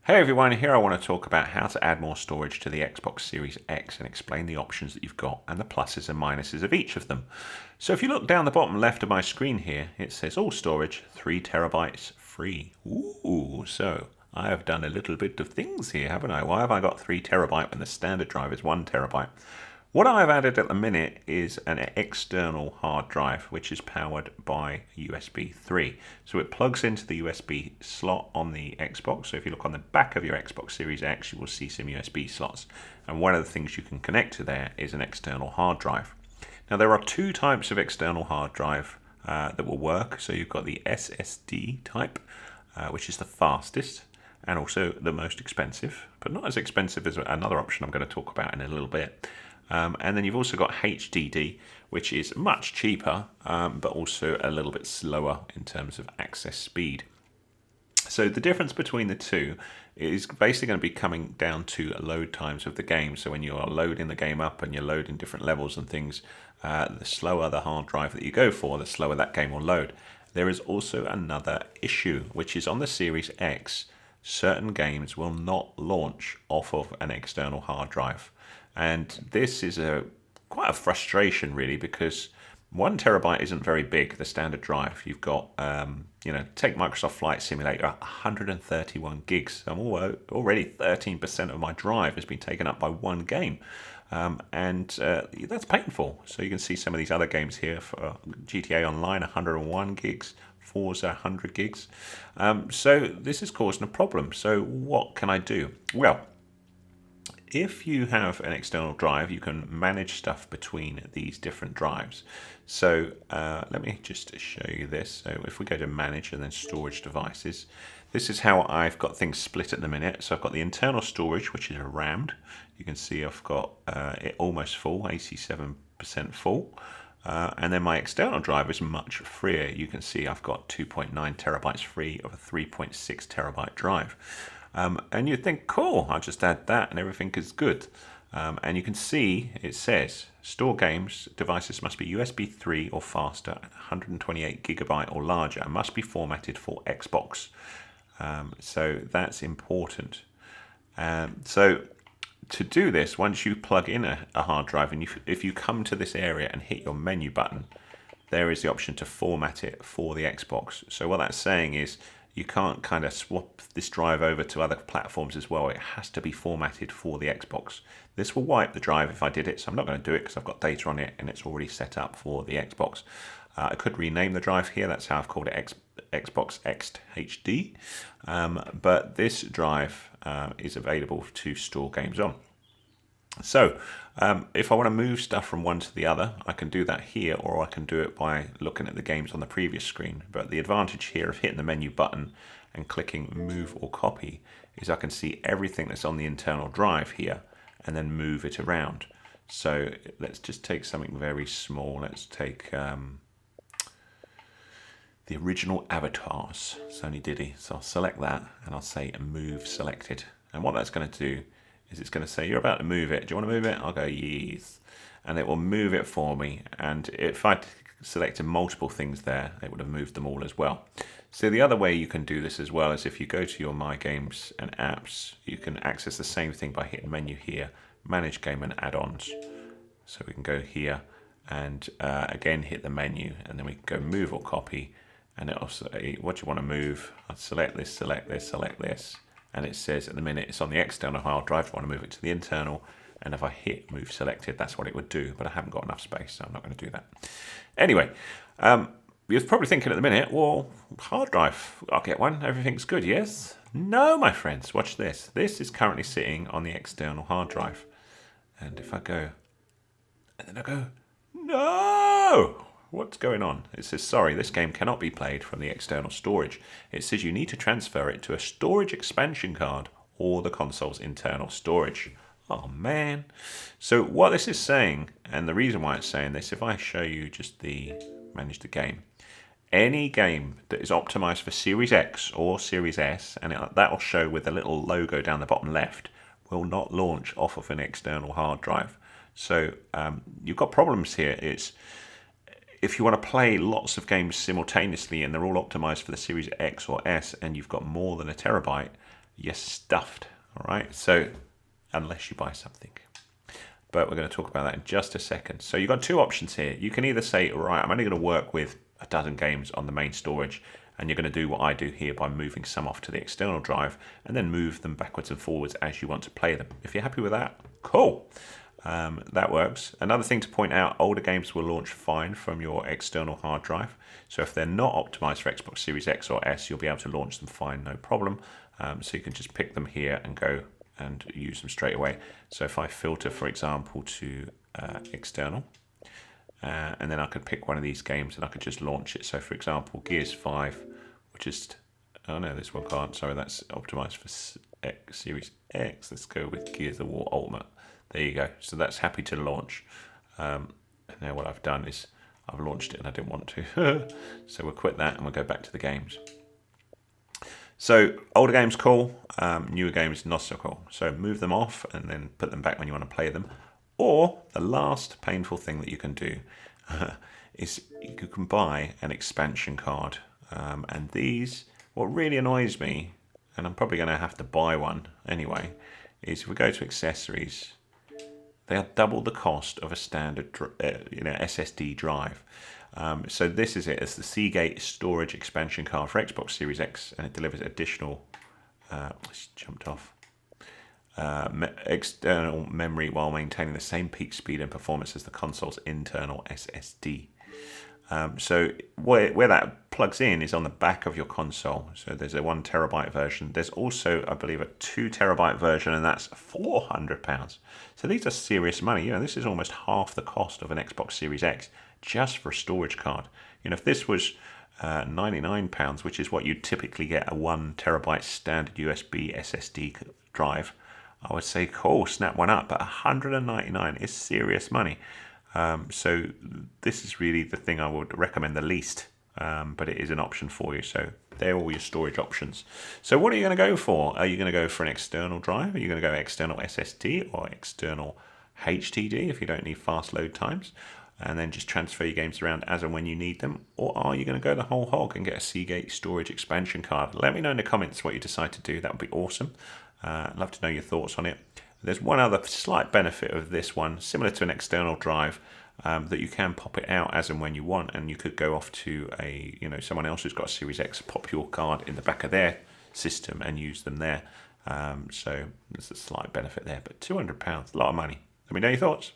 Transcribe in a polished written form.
Hey everyone, here I want to talk about how to add more storage to the Xbox Series X and explain the options that you've got and the pluses and minuses of each of them. So if you look down the bottom left of my screen here, it says all storage, 3 terabytes free. Ooh, so I have done a little bit of things here, haven't I? Why have I got 3 terabyte when the standard drive is 1 terabyte? What I've added at the minute is an external hard drive which is powered by USB 3. So it plugs into the USB slot on the Xbox. So if you look on the back of your Xbox Series X, you will see some USB slots. And one of the things you can connect to there is an external hard drive. Now there are two types of external hard drive that will work. So you've got the SSD type, which is the fastest and also the most expensive, but not as expensive as another option I'm going to talk about in a little bit. And then you've also got HDD, which is much cheaper, but also a little bit slower in terms of access speed. So the difference between the two is basically going to be coming down to load times of the game. So when you're loading the game up and you're loading different levels and things, the slower the hard drive that you go for, the slower that game will load. There is also another issue, which is on the Series X, certain games will not launch off of an external hard drive. And this is quite a frustration, really, because 1 terabyte isn't very big, the standard drive. You've got, take Microsoft Flight Simulator, 131 gigs. I'm already 13% of my drive has been taken up by one game. And that's painful. So you can see some of these other games here for GTA Online, 101 gigs. Forza 100 gigs. So this is causing a problem. So what can I do? Well, if you have an external drive, you can manage stuff between these different drives. So let me just show you this. So if we go to manage and then storage devices, this is how I've got things split at the minute. So I've got the internal storage, which is rammed. You can see I've got it almost full, 87% full. And then my external drive is much freer. You can see I've got 2.9 terabytes free of a 3.6 terabyte drive. And you'd think, cool, I'll just add that and everything is good. And you can see it says store games devices must be USB 3 or faster and 128 gigabyte or larger and must be formatted for Xbox. So that's important. So to do this, once you plug in a hard drive and if you come to this area and hit your menu button, there is the option to format it for the Xbox. So what that's saying is you can't kind of swap this drive over to other platforms as well. It has to be formatted for the Xbox. This will wipe the drive if I did it, so I'm not going to do it because I've got data on it and it's already set up for the Xbox. I could rename the drive here. That's how I've called it Xbox X HD. But this drive is available to store games on. So if I want to move stuff from one to the other, I can do that here, or I can do it by looking at the games on the previous screen. But the advantage here of hitting the menu button and clicking move or copy is I can see everything that's on the internal drive here and then move it around. So let's just take something very small. Let's take the original Avatars, Sony Diddy. So I'll select that and I'll say move selected. And what that's going to do is it's going to say, you're about to move it. Do you want to move it? I'll go, yes. And it will move it for me. And if I'd selected multiple things there, it would have moved them all as well. So the other way you can do this as well is if you go to your My Games and Apps, you can access the same thing by hitting menu here, Manage Game and Add-Ons. So we can go here and again hit the menu, and then we can go Move or Copy. And it'll say, what do you want to move? I'll select this, select this, select this. And it says at the minute it's on the external hard drive. I want to move it to the internal. And if I hit move selected, that's what it would do. But I haven't got enough space, so I'm not going to do that. Anyway, you're probably thinking at the minute, well, hard drive, I'll get one. Everything's good, yes? No, my friends, watch this. This is currently sitting on the external hard drive. And if I go, and then I go, no! What's going on? It says, sorry, this game cannot be played from the external storage. It says you need to transfer it to a storage expansion card or the console's internal storage. Oh, man. So what this is saying, and the reason why it's saying this, if I show you just the manage the game, any game that is optimized for Series X or Series S, and that will show with a little logo down the bottom left, will not launch off of an external hard drive. So you've got problems here. If you want to play lots of games simultaneously and they're all optimized for the Series X or S and you've got more than a terabyte, you're stuffed. All right, so unless you buy something. But we're going to talk about that in just a second. So you've got two options here. You can either say, right, I'm only going to work with a dozen games on the main storage, and you're going to do what I do here by moving some off to the external drive and then move them backwards and forwards as you want to play them. If you're happy with that, cool. That works. Another thing to point out, older games will launch fine from your external hard drive. So if they're not optimized for Xbox Series X or S, you'll be able to launch them fine, no problem. So you can just pick them here and go and use them straight away. So if I filter, for example, to external, and then I could pick one of these games and I could just launch it. So for example, Gears 5, which is, oh no, this one can't. Sorry, that's optimized for Series X. Let's go with Gears of War Ultimate. There you go. So that's happy to launch. And now what I've done is I've launched it and I didn't want to. So we'll quit that and we'll go back to the games. So older games cool, newer games not so cool. So move them off and then put them back when you want to play them. Or the last painful thing that you can do is you can buy an expansion card. And these, what really annoys me, and I'm probably going to have to buy one anyway, is if we go to accessories, they are double the cost of a standard SSD drive. So this is it. It's the Seagate storage expansion card for Xbox Series X, and it delivers additional, it's jumped off, external memory while maintaining the same peak speed and performance as the console's internal SSD. So where that plugs in is on the back of your console. So there's a 1 terabyte version. There's also, I believe, a 2 terabyte version, and that's £400. So these are serious money. This is almost half the cost of an Xbox Series X just for a storage card. If this was £99, which is what you typically get a 1 terabyte standard USB SSD drive, I would say, cool, snap one up. But £199 is serious money. So this is really the thing I would recommend the least, but it is an option for you. So they're all your storage options. So what are you going to go for? Are you going to go for an external drive? Are you going to go external SSD or external HDD if you don't need fast load times? And then just transfer your games around as and when you need them? Or are you going to go the whole hog and get a Seagate storage expansion card? Let me know in the comments what you decide to do. That would be awesome. I'd love to know your thoughts on it. There's one other slight benefit of this one, similar to an external drive, that you can pop it out as and when you want, and you could go off to someone else who's got a Series X, pop your card in the back of their system and use them there. So there's a slight benefit there, but £200, a lot of money. Let me know your thoughts.